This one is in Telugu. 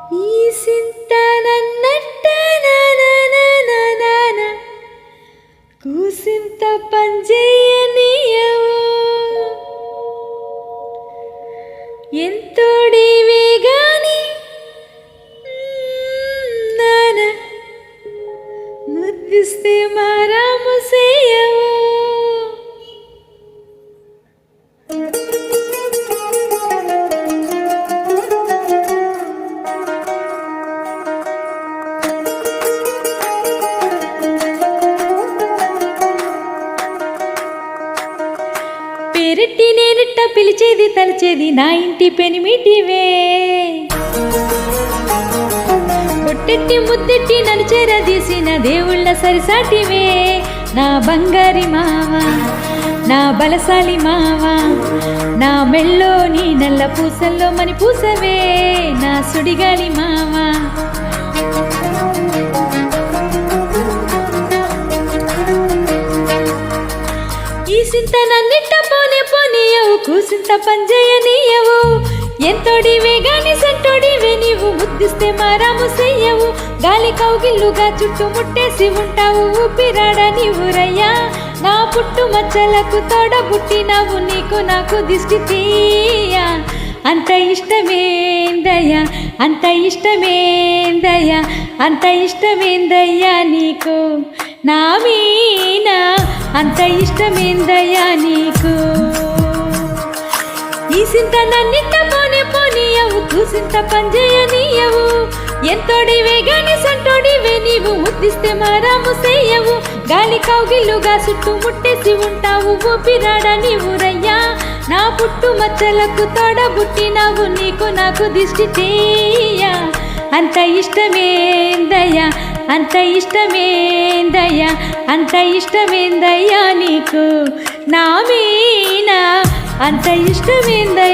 ఈ సింత నన్నట్ట నాన కూసింత పంజేయనీయవు ఎంతోడివే గాని నాన ముద్దిస్తే మారాము సేయవు పేరెట్టి నేనెట్ట పిలిచేది తలచేది నా ఇంటి పెనిమిటివే పొట్టెట్టి ముద్దెట్టి నన్ను చేరదీసిన దేవుళ్ళ సరిసాటివే నా బంగారి మావ నా బలశాలి మావ నా మెళ్ళోని నల్ల పూసల్లో మని పూసవే నా సుడిగాలి మావ ఈ సింత నన్నిట్ట పోనీయవు కూసింత పంజేయనీయవు ఎంతోడివే గాని సంటోడివే నీవు ముద్దిస్తే మారాము చెయ్యవు గాలి కౌగిల్లుగా చుట్టూ ముట్టేసి ఉంటావు ఊపిరాడ నీవురయ్యా నా పుట్టు మచ్చలకు తోడబుట్టినావు నీకు నాకు దిష్టి తీయ అంత ఇష్టమేందయ్యా అంత ఇష్టమేందయ్యా అంత ఇష్టమేందయ్యా నీకు నా మీనా అంత ఇష్టమేందయ్యా నీకు ఈ సింత నన్నిట్ట పోనీయవు కూసింత పంజేయనీయవు ఎంతోడివే గాని సంటోడివే నీవు ముద్దిస్తే మారాము చెయ్యవు గాలి కౌగిల్లుగా చుట్టూ ముట్టేసి ఉంటావు ఊపిరాడ నీవురయ్యా నా పుట్టు మచ్చలకు తోడబుట్టినావు నీకు నాకు దిష్టి తీయ అంత ఇష్టమేందయ్యా అంత ఇష్టమేందయ్యా అంత ఇష్టమేందయ్యా నీకు నా మీనా అంత ఇష్టమేందయ్యా